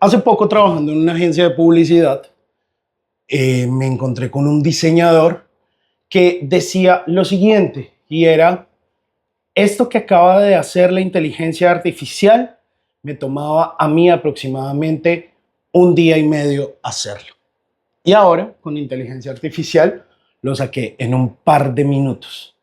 Hace poco trabajando en una agencia de publicidad, me encontré con un diseñador que decía lo siguiente, y era, esto que acaba de hacer la inteligencia artificial me tomaba a mí aproximadamente un día y medio hacerlo. Y ahora, con inteligencia artificial, lo saqué en un par de minutos.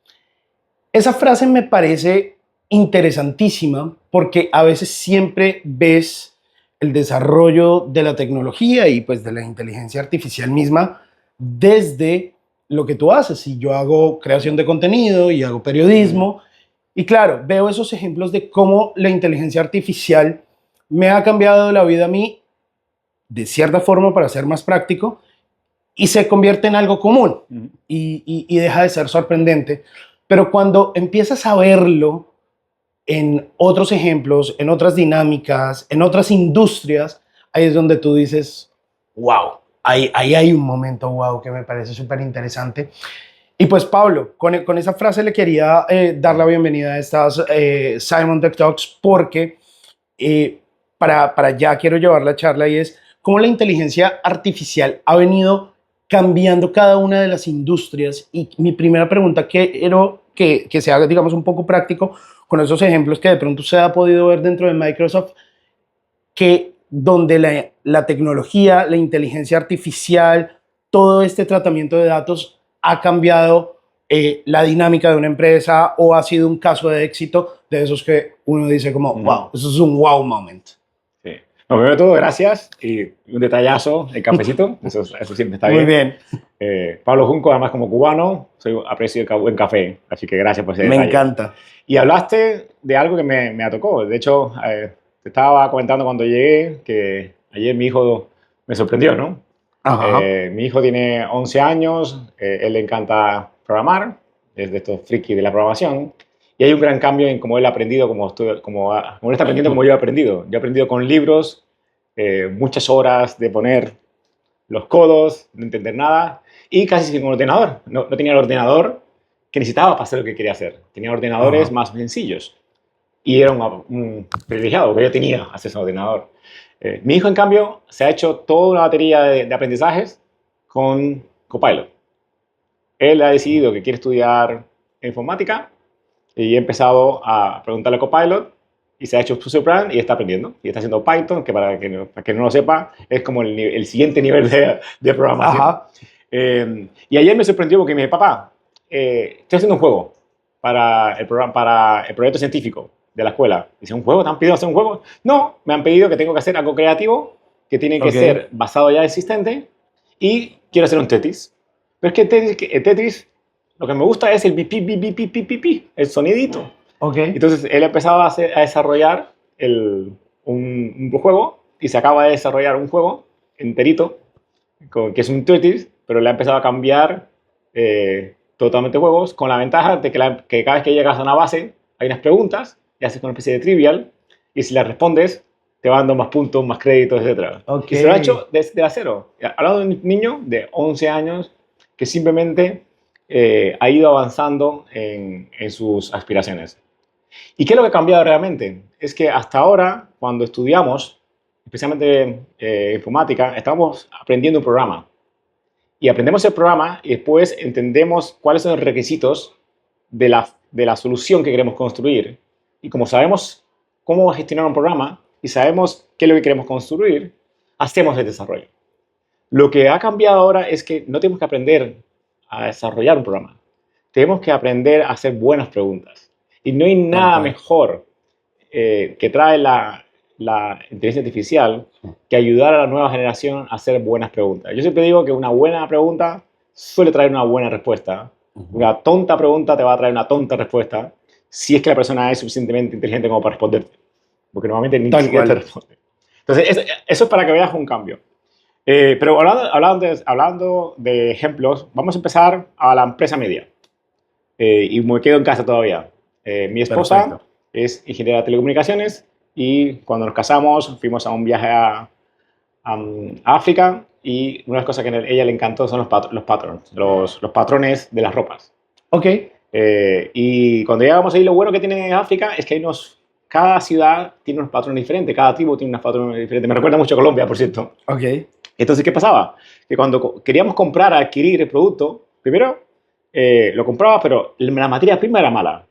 Esa frase me parece interesantísima porque a veces siempre ves el desarrollo de la tecnología y pues de la inteligencia artificial misma desde lo que tú haces. Si yo hago creación de contenido y hago periodismo, y claro, veo esos ejemplos de cómo la inteligencia artificial me ha cambiado la vida a mí de cierta forma para ser más práctico y se convierte en algo común y deja de ser sorprendente. Pero cuando empiezas a verlo en otros ejemplos, en otras dinámicas, en otras industrias, ahí es donde tú dices, wow, ahí hay un momento wow que me parece súper interesante. Y pues Pablo, con esa frase le quería dar la bienvenida a estas Simon Tech Talks porque para ya quiero llevar la charla y es cómo la inteligencia artificial ha venido cambiando cada una de las industrias. Y mi primera pregunta quiero que se haga, digamos, un poco práctico con esos ejemplos que de pronto se ha podido ver dentro de Microsoft, que donde la tecnología, la inteligencia artificial, todo este tratamiento de datos ha cambiado la dinámica de una empresa o ha sido un caso de éxito de esos que uno dice como, wow, eso es un wow moment. Sí. No, primero de todo, gracias y un detallazo, el cafecito, eso siempre está bien. Muy bien. Pablo Junco, además como cubano, aprecio el buen café, así que gracias por ese detalle. Me encanta. Y hablaste de algo que me tocó. De hecho, te estaba comentando cuando llegué que ayer mi hijo me sorprendió, ¿no? Mi hijo tiene 11 años, él le encanta programar, es de estos frikis de la programación, y hay un gran cambio en cómo él ha aprendido, como él está aprendiendo como yo he aprendido. Yo he aprendido con libros, muchas horas de poner los codos, no entender nada, y casi sin un ordenador. No tenía el ordenador que necesitaba para hacer lo que quería hacer. Tenía ordenadores más sencillos. Y era un privilegiado que yo tenía acceso a un ordenador. Mi hijo, en cambio, se ha hecho toda una batería de aprendizajes con Copilot. Él ha decidido que quiere estudiar informática y he empezado a preguntarle a Copilot y se ha hecho su plan y está aprendiendo. Y está haciendo Python, que para que no lo sepa, es como el siguiente nivel de programación. Y ayer me sorprendió porque me dijo, papá, estoy haciendo un juego para el proyecto científico de la escuela. Dice, ¿un juego? ¿Te han pedido hacer un juego? No, me han pedido que tengo que hacer algo creativo, que tiene que ser basado ya en existente, y quiero hacer un Tetris. Pero es que el Tetris, lo que me gusta es el pipi, pipi, pipi, pipi, el sonidito. Entonces él ha empezado a desarrollar un juego y se acaba de desarrollar un juego enterito, que es un Tetris, pero le ha empezado a cambiar totalmente juegos, con la ventaja de que cada vez que llegas a una base hay unas preguntas y haces una especie de trivial, y si las respondes te van dando más puntos, más créditos, etc. Y se lo ha hecho desde a cero. Hablando de un niño de 11 años que simplemente ha ido avanzando en sus aspiraciones. ¿Y qué es lo que ha cambiado realmente? Es que hasta ahora, cuando estudiamos, especialmente informática, estamos aprendiendo un programa. Y aprendemos el programa y después entendemos cuáles son los requisitos de la solución que queremos construir. Y como sabemos cómo gestionar un programa y sabemos qué es lo que queremos construir, hacemos el desarrollo. Lo que ha cambiado ahora es que no tenemos que aprender a desarrollar un programa. Tenemos que aprender a hacer buenas preguntas. Y no hay nada mejor que trae la inteligencia artificial que ayudar a la nueva generación a hacer buenas preguntas. Yo siempre digo que una buena pregunta suele traer una buena respuesta. Una tonta pregunta te va a traer una tonta respuesta si es que la persona es suficientemente inteligente como para responderte. Porque normalmente ni siquiera te responde. Entonces, eso es para que veas un cambio. Pero hablando de ejemplos, vamos a empezar a la empresa media. Y me quedo en casa todavía. Mi esposa es ingeniera de telecomunicaciones y cuando nos casamos fuimos a un viaje a África, y una de las cosas que a ella le encantó son los patrones de las ropas. Y cuando llegamos ahí, lo bueno que tiene África es que hay unos cada ciudad tiene unos patrones diferentes, cada tribu tiene unos patrones diferentes. Me recuerda mucho a Colombia, por cierto. Ok. Entonces, ¿qué pasaba? Que cuando queríamos comprar, adquirir el producto, primero lo comprabas, pero la materia prima era mala.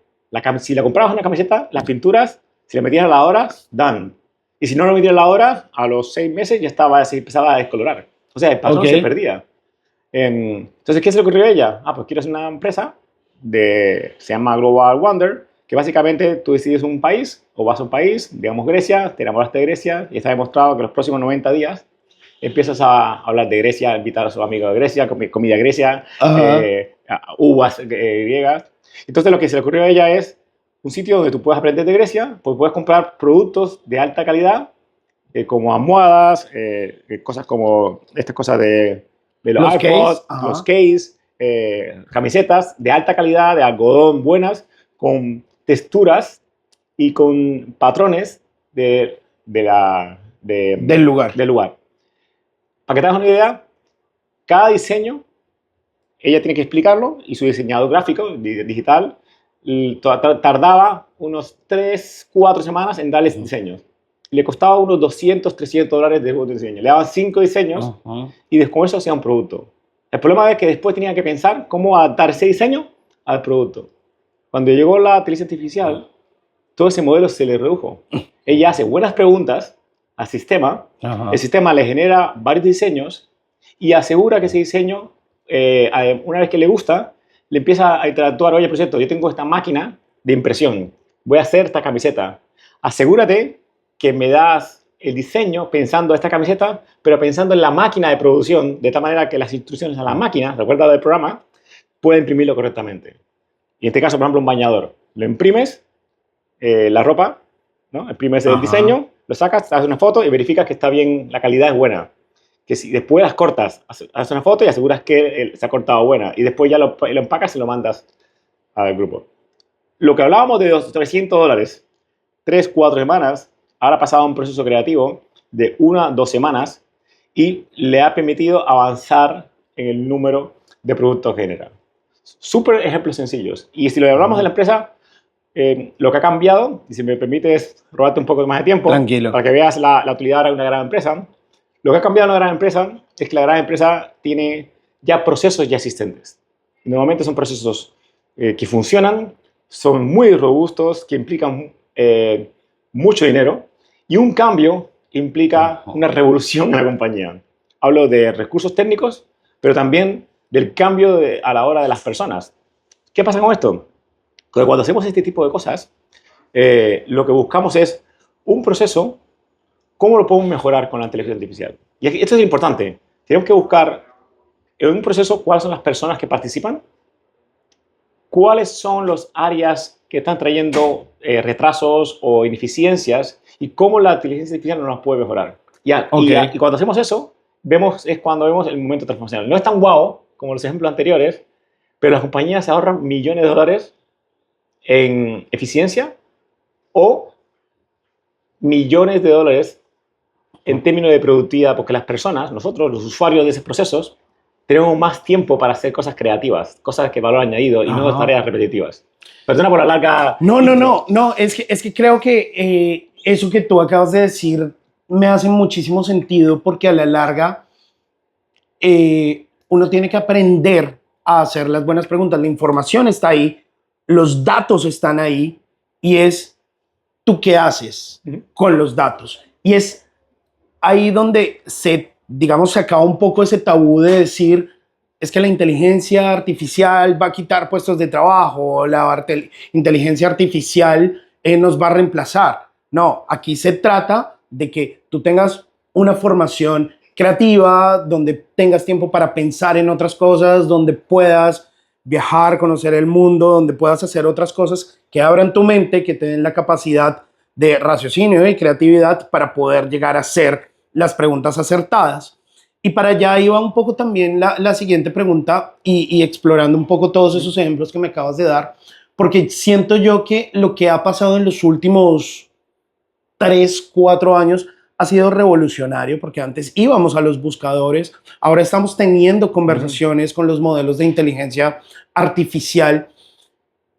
Si la comprabas una camiseta, las pinturas, si le metías a la hora, dan. Y si no lo metías a la hora, a los 6 meses ya se empezaba a descolorar. O sea, el patrón se perdía. Entonces, ¿qué se le ocurrió a ella? Pues quiero hacer una empresa, se llama Global Wonder, que básicamente tú decides un país, o vas a un país, digamos Grecia, te enamoraste de Grecia, y está demostrado que los próximos 90 días empiezas a hablar de Grecia, invitar a sus amigos de Grecia, comida Grecia, uvas griegas. Entonces lo que se le ocurrió a ella es un sitio donde tú puedes aprender de Grecia, pues puedes comprar productos de alta calidad, como almohadas, cosas como estas cosas de los iPods, los case, camisetas de alta calidad, de algodón buenas, con texturas y con patrones del lugar. Para que te hagas una idea, cada diseño, ella tiene que explicarlo, y su diseñador gráfico, digital, tardaba unos 3-4 semanas en darles diseños. Le costaba unos $200-300 de diseño. Le daban 5 diseños y después eso hacía un producto. El problema es que después tenía que pensar cómo adaptar ese diseño al producto. Cuando llegó la inteligencia artificial, todo ese modelo se le redujo. Ella hace buenas preguntas al sistema, el sistema le genera varios diseños y asegura que ese diseño, una vez que le gusta, le empieza a interactuar. Oye, por cierto, yo tengo esta máquina de impresión, voy a hacer esta camiseta. Asegúrate que me das el diseño pensando en esta camiseta, pero pensando en la máquina de producción, de tal manera que las instrucciones a la máquina, recuerda del programa, pueda imprimirlo correctamente. Y en este caso, por ejemplo, un bañador. Lo imprimes, la ropa, ¿no? Imprimes el diseño, lo sacas, haces una foto y verificas que está bien, la calidad es buena. Que si después las cortas, haces una foto y aseguras que se ha cortado buena. Y después ya lo empacas y lo mandas al grupo. Lo que hablábamos de los $300, 3-4 semanas, ahora ha pasado a un proceso creativo de 1-2 semanas y le ha permitido avanzar en el número de productos que genera. Súper ejemplos sencillos. Y si lo hablamos de la empresa, lo que ha cambiado, y si me permites robarte un poco más de tiempo, tranquilo, para que veas la utilidad de una gran empresa, lo que ha cambiado en una gran empresa es que la gran empresa tiene ya procesos ya existentes. Normalmente son procesos que funcionan, son muy robustos, que implican mucho dinero, y un cambio implica una revolución en la compañía. Hablo de recursos técnicos, pero también del cambio a la hora de las personas. ¿Qué pasa con esto? Que cuando hacemos este tipo de cosas, lo que buscamos es un proceso, ¿cómo lo podemos mejorar con la inteligencia artificial? Y esto es importante. Tenemos que buscar en un proceso cuáles son las personas que participan, cuáles son las áreas que están trayendo retrasos o ineficiencias y cómo la inteligencia artificial nos las puede mejorar. Y cuando hacemos eso, es cuando vemos el momento transformacional. No es tan guau como los ejemplos anteriores, pero las compañías se ahorran millones de dólares en eficiencia o millones de dólares en términos de productividad, porque las personas, nosotros, los usuarios de esos procesos, tenemos más tiempo para hacer cosas creativas, cosas que valor añadido y no tareas repetitivas. Perdona por la larga... No, es que creo que eso que tú acabas de decir me hace muchísimo sentido, porque a la larga uno tiene que aprender a hacer las buenas preguntas. La información está ahí, los datos están ahí, y es tú qué haces con los datos. Y es ahí donde se acaba un poco ese tabú de decir es que la inteligencia artificial va a quitar puestos de trabajo, la inteligencia artificial nos va a reemplazar. No, aquí se trata de que tú tengas una formación creativa, donde tengas tiempo para pensar en otras cosas, donde puedas viajar, conocer el mundo, donde puedas hacer otras cosas que abran tu mente, que te den la capacidad de raciocinio y creatividad para poder llegar a hacer las preguntas acertadas. Y para allá iba un poco también la siguiente pregunta, y explorando un poco todos esos ejemplos que me acabas de dar, porque siento yo que lo que ha pasado en los últimos 3-4 años ha sido revolucionario, porque antes íbamos a los buscadores, ahora estamos teniendo conversaciones con los modelos de inteligencia artificial,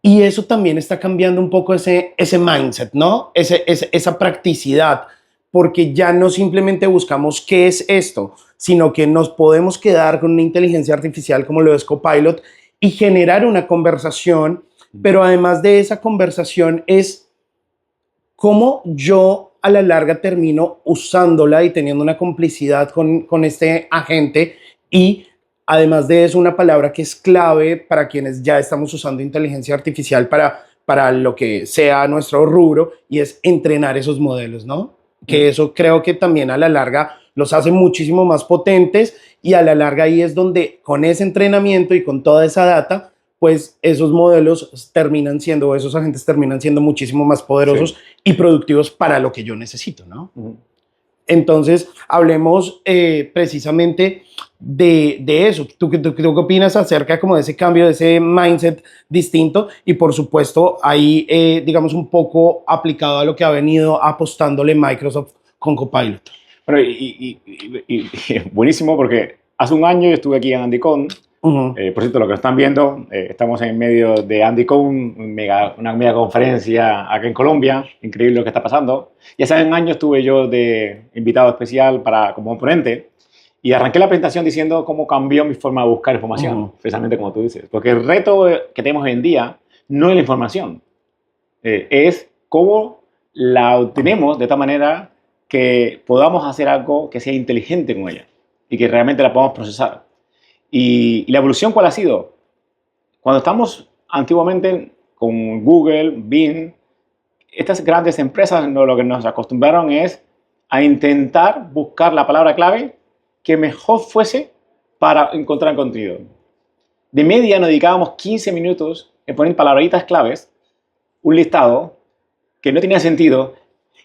Y eso también está cambiando un poco ese mindset, ¿no? Esa practicidad, porque ya no simplemente buscamos qué es esto, sino que nos podemos quedar con una inteligencia artificial como lo es Copilot y generar una conversación, pero además de esa conversación es cómo yo a la larga termino usándola y teniendo una complicidad con este agente y además de eso una palabra que es clave para quienes ya estamos usando inteligencia artificial para lo que sea nuestro rubro y es entrenar esos modelos, ¿no? Que eso creo que también a la larga los hace muchísimo más potentes y a la larga ahí es donde con ese entrenamiento y con toda esa data pues esos modelos terminan siendo, esos agentes terminan siendo muchísimo más poderosos sí. Y productivos para lo que yo necesito, ¿no? Entonces, hablemos precisamente de eso. ¿Tú qué opinas acerca como de ese cambio, de ese mindset distinto? Y por supuesto, ahí, digamos, un poco aplicado a lo que ha venido apostándole Microsoft con Copilot. Bueno, y buenísimo porque hace un año yo estuve aquí en Andycon. Por cierto, lo que están viendo, estamos en medio de Andycon, una mega conferencia acá en Colombia, increíble lo que está pasando. Y hace un año estuve yo de invitado especial como ponente y arranqué la presentación diciendo cómo cambió mi forma de buscar información, precisamente como tú dices. Porque el reto que tenemos hoy en día no es la información, es cómo la obtenemos de tal manera que podamos hacer algo que sea inteligente con ella y que realmente la podamos procesar. ¿Y la evolución cuál ha sido? Cuando estamos antiguamente con Google, Bing, estas grandes empresas lo que nos acostumbraron es a intentar buscar la palabra clave que mejor fuese para encontrar contenido. De media nos dedicábamos 15 minutos en poner palabritas claves, un listado que no tenía sentido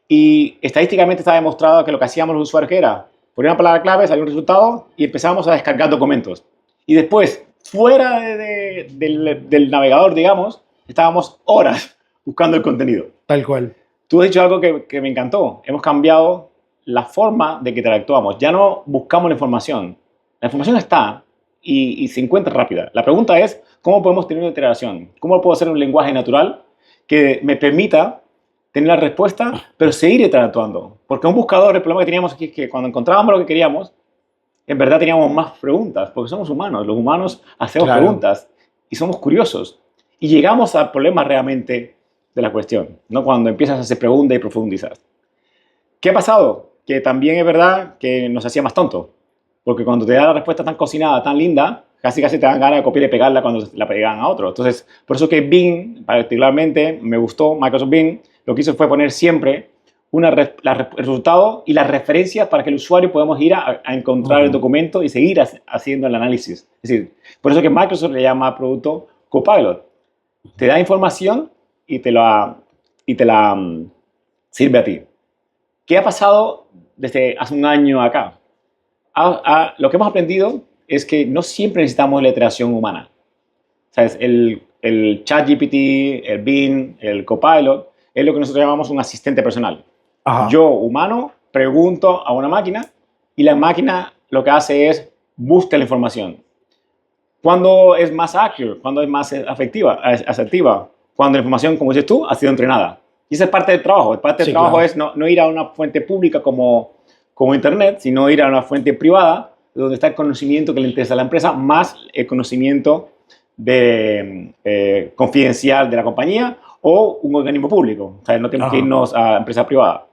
y estadísticamente está demostrado que lo que hacíamos los usuarios que era poner una palabra clave, salía un resultado y empezábamos a descargar documentos. Y después, fuera del navegador, digamos, estábamos horas buscando el contenido. Tal cual. Tú has dicho algo que me encantó. Hemos cambiado la forma de que interactuamos. Ya no buscamos la información. La información está y se encuentra rápida. La pregunta es, ¿cómo podemos tener una interacción? ¿Cómo puedo hacer un lenguaje natural que me permita tener la respuesta, pero seguir interactuando? Porque un buscador, el problema que teníamos aquí es que cuando encontrábamos lo que queríamos, en verdad teníamos más preguntas, porque somos humanos. Los humanos hacemos preguntas y somos curiosos. Y llegamos al problema realmente de la cuestión, ¿no? Cuando empiezas a hacer preguntas y profundizas. ¿Qué ha pasado? Que también es verdad que nos hacía más tontos. Porque cuando te da la respuesta tan cocinada, tan linda, casi te dan ganas de copiar y pegarla cuando la pegan a otro. Entonces, por eso que Bing, particularmente, me gustó, Microsoft Bing, lo que hizo fue poner siempre el resultado y las referencias para que el usuario podamos ir a encontrar el documento y seguir haciendo el análisis. Es decir, por eso que Microsoft le llama producto Copilot. Te da información y te la sirve a ti. ¿Qué ha pasado desde hace un año acá? Lo que hemos aprendido es que no siempre necesitamos la iteración humana. ¿Sabes? El ChatGPT, el Bing, el Copilot, es lo que nosotros llamamos un asistente personal. Ajá. Yo, humano, pregunto a una máquina y la máquina lo que hace es busca la información. ¿Cuándo es más accurate? ¿Cuándo es más asertiva? Cuando la información, como dices tú, ha sido entrenada. Y esa es parte del trabajo. Parte del trabajo es no ir a una fuente pública como Internet, sino ir a una fuente privada donde está el conocimiento que le interesa a la empresa más el conocimiento confidencial de la compañía o un organismo público. O sea, no tenemos que irnos a empresa privada.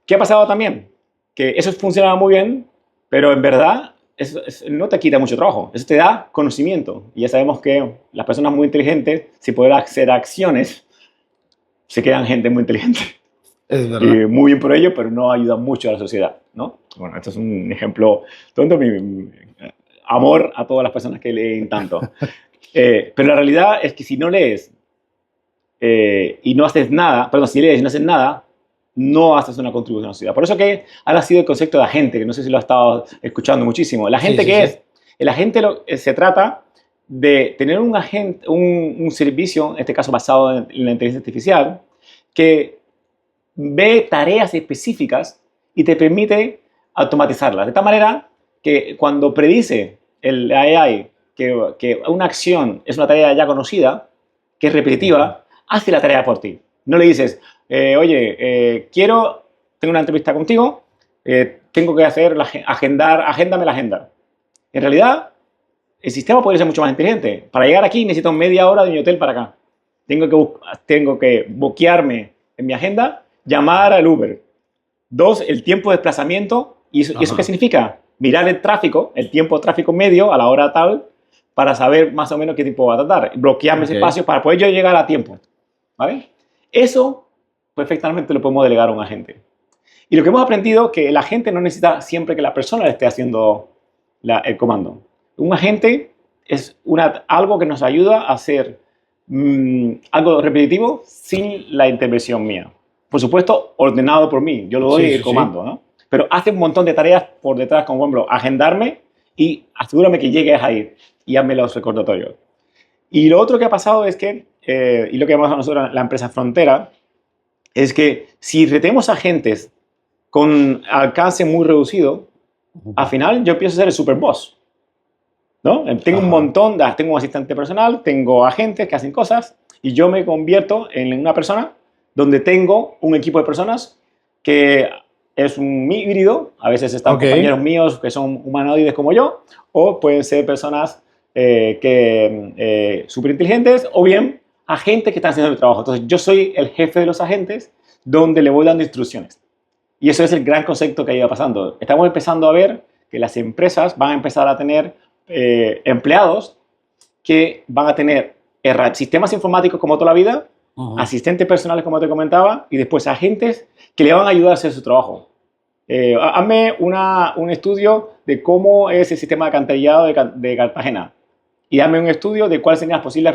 ¿Qué ha pasado también? Que eso funcionaba muy bien, pero en verdad eso no te quita mucho trabajo. Eso te da conocimiento. Y ya sabemos que las personas muy inteligentes, si pueden hacer acciones, se quedan gente muy inteligente. Es verdad. Y muy bien por ello, pero no ayuda mucho a la sociedad, ¿no? Bueno, esto es un ejemplo tonto. Mi amor a todas las personas que leen tanto. Pero la realidad es que si no lees y no haces nada, perdón, si lees y no haces nada, no haces una contribución a la sociedad. Por eso que ha nacido el concepto de agente, que no sé si lo has estado escuchando muchísimo. ¿La gente qué es? El agente se trata de tener un servicio, en este caso basado en la inteligencia artificial, que ve tareas específicas y te permite automatizarlas. De tal manera que cuando predice el AI que una acción es una tarea ya conocida, que es repetitiva, hace la tarea por ti. No le dices, oye, tengo una entrevista contigo, tengo que hacer, agéndame la agenda. En realidad, el sistema podría ser mucho más inteligente. Para llegar aquí necesito media hora de mi hotel para acá. Tengo que bloquearme en mi agenda, llamar al Uber. 2, el tiempo de desplazamiento. ¿Y eso qué significa? Mirar el tráfico, el tiempo de tráfico medio a la hora tal, para saber más o menos qué tiempo va a tardar. Bloquearme ese espacio para poder yo llegar a tiempo. ¿Vale? Eso perfectamente lo podemos delegar a un agente. Y lo que hemos aprendido es que el agente no necesita siempre que la persona le esté haciendo el comando. Un agente es algo que nos ayuda a hacer algo repetitivo sin la intervención mía. Por supuesto, ordenado por mí. Yo lo doy el comando, ¿no? Pero hace un montón de tareas por detrás, como por ejemplo, agendarme y asegúrame que llegues ahí y hazme los recordatorios. Y lo otro que ha pasado es que, y lo que llamamos nosotros la empresa frontera, es que si retenemos agentes con alcance muy reducido, al final yo empiezo a ser el superboss, ¿no? Tengo un montón, tengo un asistente personal, tengo agentes que hacen cosas y yo me convierto en una persona donde tengo un equipo de personas que es un híbrido, a veces están compañeros míos que son humanoides como yo, o pueden ser personas súper inteligentes, o bien agentes que están haciendo el trabajo. Entonces yo soy el jefe de los agentes donde le voy dando instrucciones. Y eso es el gran concepto que ha ido pasando. Estamos empezando a ver que las empresas van a empezar a tener empleados que van a tener sistemas informáticos como toda la vida, asistentes personales como te comentaba, y después agentes que le van a ayudar a hacer su trabajo. Hazme un estudio de cómo es el sistema de alcantarillado de Cartagena y hazme un estudio de cuáles serían las posibles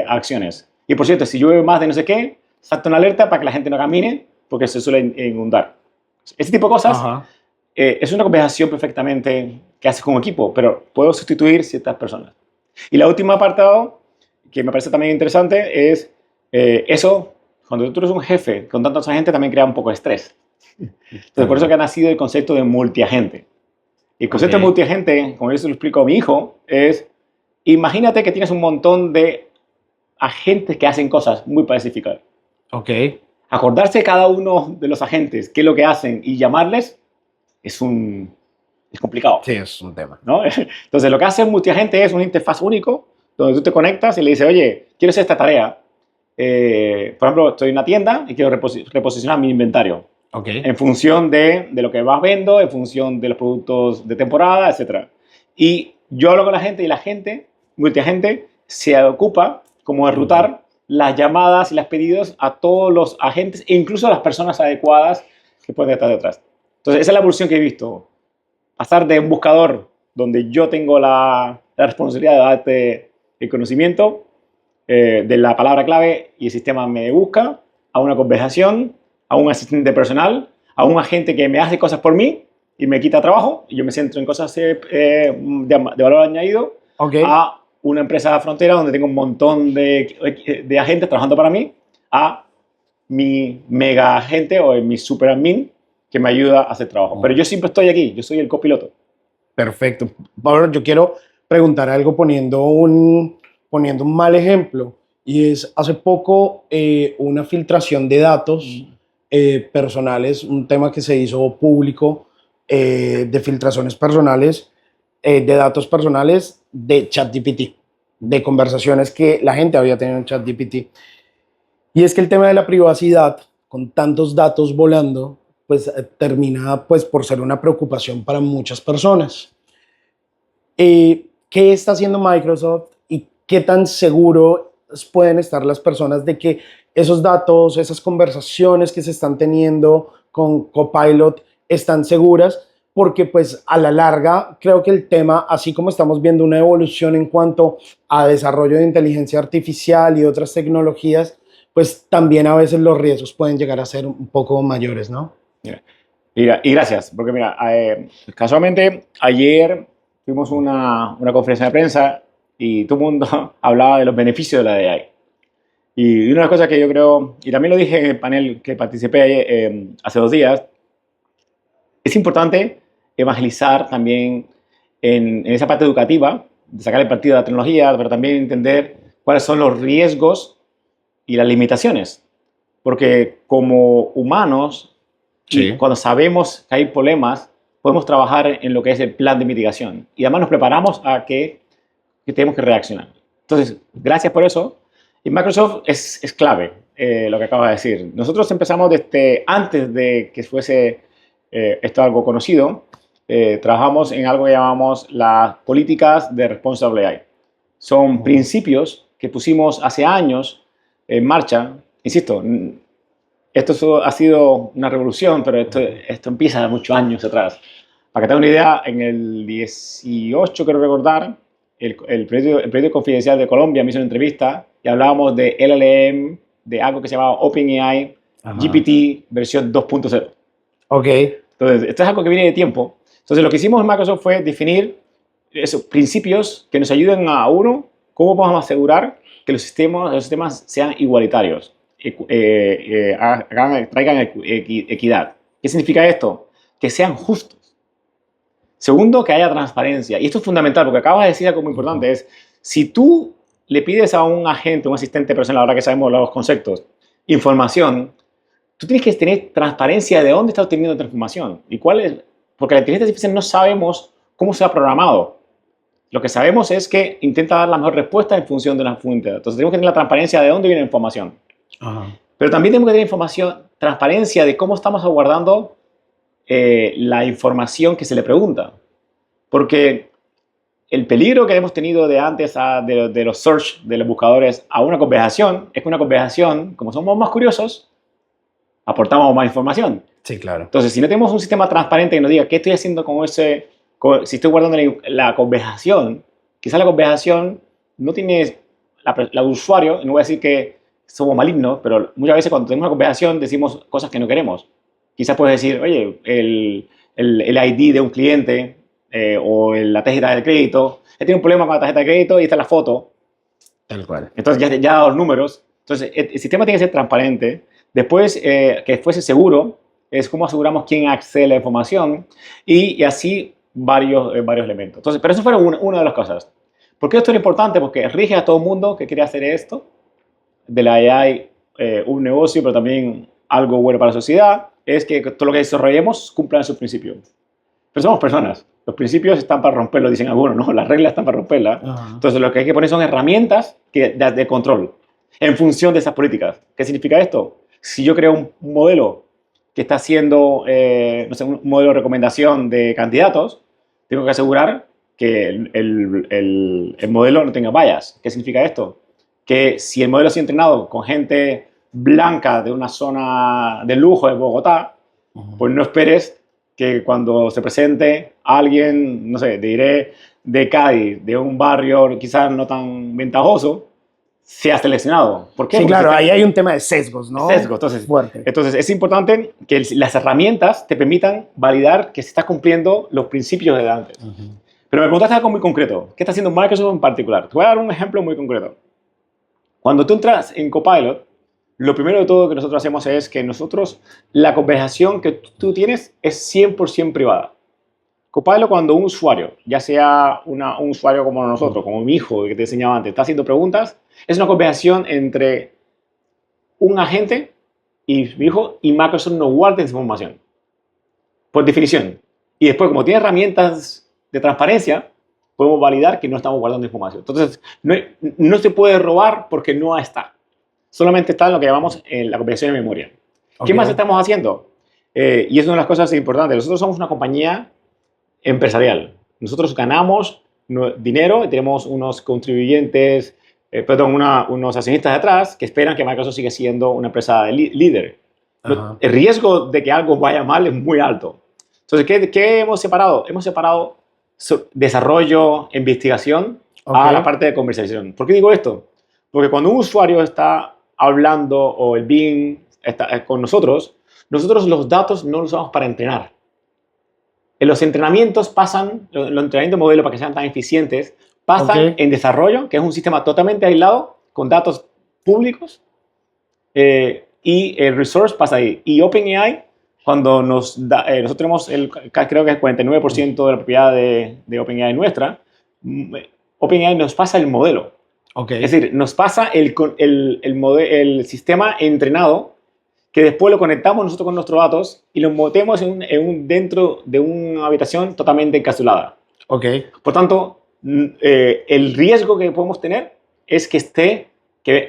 acciones. Y por cierto, si llueve más de no sé qué, salta una alerta para que la gente no camine porque se suele inundar. Ese tipo de cosas es una conversación perfectamente que haces con un equipo, pero puedo sustituir ciertas personas. Y la última apartado, que me parece también interesante, es eso, cuando tú eres un jefe con tanta gente, también crea un poco de estrés. Entonces, por eso que ha nacido el concepto de multiagente. Y el concepto de multiagente, como yo se lo explico a mi hijo, es, imagínate que tienes un montón de agentes que hacen cosas muy específicas. Acordarse de cada uno de los agentes, qué es lo que hacen y llamarles, es complicado. Sí, es un tema, ¿no? Entonces, lo que hace un multiagente es una interfaz único donde tú te conectas y le dices, oye, quiero hacer esta tarea. Por ejemplo, estoy en una tienda y quiero reposicionar mi inventario. En función de lo que vas viendo, en función de los productos de temporada, etc. Y yo hablo con la gente y la gente, multiagente, se ocupa como de rutar las llamadas y los pedidos a todos los agentes e incluso a las personas adecuadas que pueden estar detrás. Entonces, esa es la evolución que he visto. Pasar de un buscador donde yo tengo la responsabilidad de darte el conocimiento de la palabra clave y el sistema me busca, a una conversación, a un asistente personal, a un agente que me hace cosas por mí y me quita trabajo y yo me centro en cosas de valor añadido, a una empresa frontera donde tengo un montón de agentes trabajando para mí, a mi mega agente o mi super admin que me ayuda a hacer trabajo. Pero yo siempre estoy aquí, yo soy el copiloto. Perfecto. Ahora yo quiero preguntar algo poniendo un mal ejemplo, y es hace poco una filtración de datos personales, un tema que se hizo público de filtraciones personales, de datos personales de ChatGPT, de conversaciones que la gente había tenido en ChatGPT. Y es que el tema de la privacidad, con tantos datos volando, pues termina pues por ser una preocupación para muchas personas. ¿Qué está haciendo Microsoft y qué tan seguros pueden estar las personas de que esos datos, esas conversaciones que se están teniendo con Copilot están seguras? Porque pues a la larga creo que el tema, así como estamos viendo una evolución en cuanto a desarrollo de inteligencia artificial y otras tecnologías, pues también a veces los riesgos pueden llegar a ser un poco mayores, ¿no? Mira, y gracias, porque mira, casualmente ayer tuvimos una conferencia de prensa y todo el mundo hablaba de los beneficios de la AI. Y una de las cosas que yo creo, y también lo dije en el panel que participé hace 2 días, es importante evangelizar también en esa parte educativa, de sacar el partido de la tecnología, pero también entender cuáles son los riesgos y las limitaciones. Porque como humanos, Sí. cuando sabemos que hay problemas, podemos trabajar en lo que es el plan de mitigación. Y además nos preparamos a que tenemos que reaccionar. Entonces, gracias por eso. Y Microsoft es clave, lo que acabas de decir. Nosotros empezamos desde antes de que fuese esto algo conocido. Trabajamos en algo que llamamos las políticas de Responsible AI. Son principios que pusimos hace años en marcha. Insisto, esto ha sido una revolución, pero esto empieza muchos años atrás. Para que tengan una idea, en el 18, quiero recordar, el periódico Confidencial de Colombia me hizo una entrevista y hablábamos de LLM, de algo que se llamaba OpenAI, GPT versión 2.0. Ok. Entonces, esto es algo que viene de tiempo. Entonces, lo que hicimos en Microsoft fue definir esos principios que nos ayuden a uno, cómo vamos a asegurar que los sistemas sean igualitarios, traigan equidad. ¿Qué significa esto? Que sean justos. Segundo, que haya transparencia. Y esto es fundamental, porque acabas de decir algo muy importante, es si tú le pides a un agente, un asistente personal, ahora que sabemos los conceptos, información, tú tienes que tener transparencia de dónde está obteniendo esta información y cuál es, porque la inteligencia artificial no sabemos cómo se ha programado. Lo que sabemos es que intenta dar la mejor respuesta en función de la fuente. Entonces tenemos que tener la transparencia de dónde viene la información. Pero también tenemos que tener transparencia de cómo estamos aguardando la información que se le pregunta. Porque el peligro que hemos tenido de antes de los search, de los buscadores, a una conversación, es que una conversación, como somos más curiosos, aportamos más información. Sí, claro. Entonces, si no tenemos un sistema transparente que nos diga qué estoy haciendo con ese, si estoy guardando la conversación, quizás la conversación no tiene la usuario, no voy a decir que somos malignos, pero muchas veces cuando tenemos una conversación decimos cosas que no queremos. Quizás puedes decir, oye, el ID de un cliente o la tarjeta de crédito, él tiene un problema con la tarjeta de crédito y está la foto. Tal cual. Entonces ya da los números. Entonces el sistema tiene que ser transparente. Después, que fuese seguro, es cómo aseguramos quién accede a la información y así varios elementos. Entonces, pero eso fue una de las cosas. ¿Por qué esto es importante? Porque rige a todo el mundo que quiere hacer esto, de la AI, un negocio, pero también algo bueno para la sociedad, es que todo lo que desarrollemos cumpla sus principios. Pero somos personas. Los principios están para romperlos, dicen algunos, ¿no? Las reglas están para romperlas. Entonces, lo que hay que poner son herramientas de control en función de esas políticas. ¿Qué significa esto? Si yo creo un modelo que está haciendo, no sé, un modelo de recomendación de candidatos, tengo que asegurar que el modelo no tenga bias. ¿Qué significa esto? Que si el modelo ha sido entrenado con gente blanca de una zona de lujo de Bogotá, pues no esperes que cuando se presente alguien, no sé, diré de Cádiz, de un barrio quizás no tan ventajoso, sea seleccionado. ¿Por qué? Sí, porque claro, ahí hay un tema de sesgos, ¿no? Sesgo, entonces, fuerte. Entonces es importante que las herramientas te permitan validar que se está cumpliendo los principios de antes. Pero me preguntaste algo muy concreto. ¿Qué está haciendo Microsoft en particular? Te voy a dar un ejemplo muy concreto. Cuando tú entras en Copilot, lo primero de todo que nosotros hacemos es que la conversación que tú tienes es 100% privada. Copilot, cuando un usuario, ya sea un usuario como nosotros, como mi hijo que te enseñaba antes, está haciendo preguntas, es una conversación entre un agente y mi hijo, y Microsoft no guarda esa información, por definición. Y después, como tiene herramientas de transparencia, podemos validar que no estamos guardando información. Entonces, no se puede robar porque no está. Solamente está en lo que llamamos la conversación de memoria. ¿Qué más estamos haciendo? Y es una de las cosas importantes. Nosotros somos una compañía empresarial. Nosotros ganamos dinero y tenemos unos contribuyentes, unos accionistas detrás que esperan que Microsoft siga siendo una empresa líder. El riesgo de que algo vaya mal es muy alto. Entonces, ¿qué hemos separado? Hemos separado desarrollo, investigación a la parte de conversación. ¿Por qué digo esto? Porque cuando un usuario está hablando o el Bing está con nosotros los datos no los usamos para entrenar. En los entrenamientos los entrenamientos de modelo para que sean tan eficientes pasan en desarrollo, que es un sistema totalmente aislado con datos públicos, y el resource pasa ahí. Y OpenAI, cuando nosotros tenemos creo que es 49% de la propiedad de OpenAI nuestra, OpenAI nos pasa el modelo. Okay. Es decir, nos pasa el sistema entrenado que después lo conectamos nosotros con nuestros datos y lo metemos dentro de una habitación totalmente encapsulada. Okay. Por tanto, el riesgo que podemos tener es que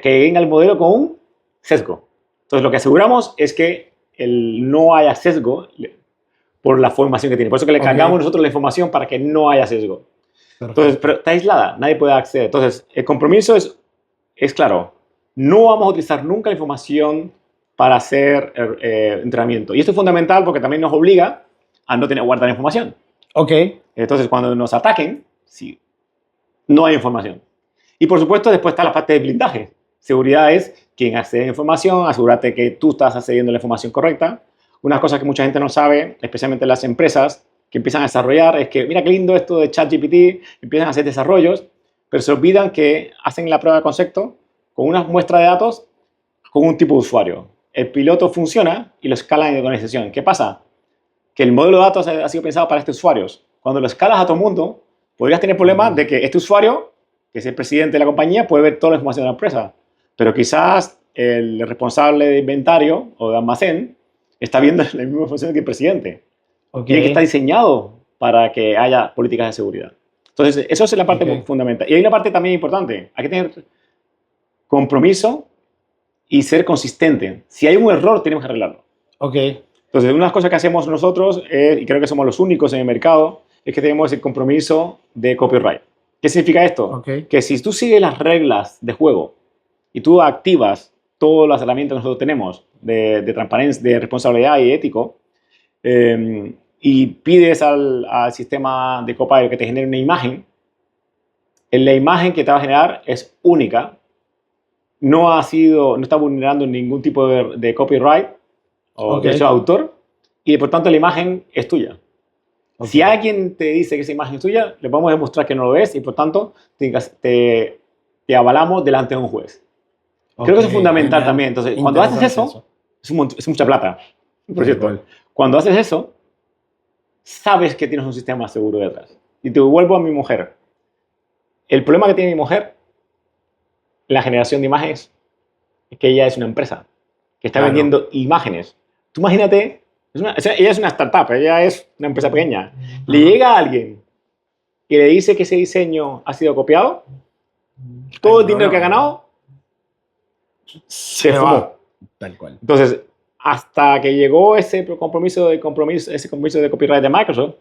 venga el modelo con un sesgo. Entonces, lo que aseguramos es que no haya sesgo por la formación que tiene. Por eso que le cargamos nosotros la información para que no haya sesgo. Perfecto. Entonces, pero está aislada, nadie puede acceder. Entonces, el compromiso es claro. No vamos a utilizar nunca la información para hacer entrenamiento. Y esto es fundamental porque también nos obliga a no guardar información. Ok. Entonces, cuando nos ataquen, sí, no hay información. Y por supuesto, después está la parte de blindaje. Seguridad es quien accede a información, asegúrate que tú estás accediendo a la información correcta. Una cosa que mucha gente no sabe, especialmente las empresas que empiezan a desarrollar, es que mira qué lindo esto de ChatGPT, empiezan a hacer desarrollos, pero se olvidan que hacen la prueba de concepto con una muestra de datos con un tipo de usuario. El piloto funciona y lo escalan en la organización. ¿Qué pasa? Que el modelo de datos ha sido pensado para estos usuarios. Cuando lo escalas a todo el mundo, podrías tener problemas de que este usuario, que es el presidente de la compañía, puede ver toda la información de la empresa. Pero quizás el responsable de inventario o de almacén está viendo la misma información que el presidente. Okay. Y que está diseñado para que haya políticas de seguridad. Entonces, eso es la parte fundamental. Y hay una parte también importante. Hay que tener compromiso y ser consistente. Si hay un error, tenemos que arreglarlo. Okay. Entonces, una de las cosas que hacemos nosotros, y creo que somos los únicos en el mercado, es que tenemos el compromiso de copyright. ¿Qué significa esto? Okay. Que si tú sigues las reglas de juego y tú activas todas las herramientas que nosotros tenemos de transparencia, de responsabilidad y ético, y pides al sistema de Copilot que te genere una imagen, la imagen que te va a generar es única, no está vulnerando ningún tipo de copyright o derecho de autor, y por tanto la imagen es tuya. Si alguien te dice que esa imagen es tuya, le podemos demostrar que no lo es y por tanto te avalamos delante de un juez. Creo que eso es fundamental también. Entonces, cuando haces eso, es mucha plata, por cierto. Cuando haces eso, sabes que tienes un sistema seguro detrás. Y te vuelvo a mi mujer. El problema que tiene mi mujer, la generación de imágenes, es que ella es una empresa que está vendiendo imágenes. Tú imagínate, ella es una startup, ella es una empresa pequeña. Le llega a alguien y le dice que ese diseño ha sido copiado, todo el dinero que ha ganado se fumó. Tal cual. Entonces, hasta que llegó ese compromiso de copyright de Microsoft,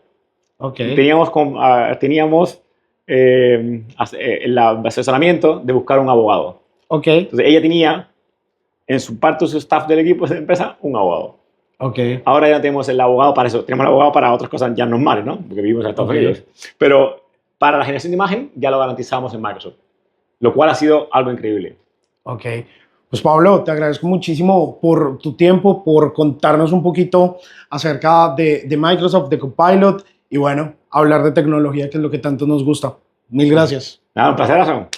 teníamos el asesoramiento de buscar un abogado. Entonces, ella tenía en su parte de su staff del equipo de la empresa un abogado. Ahora ya tenemos el abogado para eso. Tenemos el abogado para otras cosas ya normales, ¿no? Porque vivimos en Estados Unidos. Pero para la generación de imagen ya lo garantizamos en Microsoft, lo cual ha sido algo increíble. Pues Pablo, te agradezco muchísimo por tu tiempo, por contarnos un poquito acerca de Microsoft, de Copilot y bueno, hablar de tecnología, que es lo que tanto nos gusta. Mil gracias. Nada, un placer.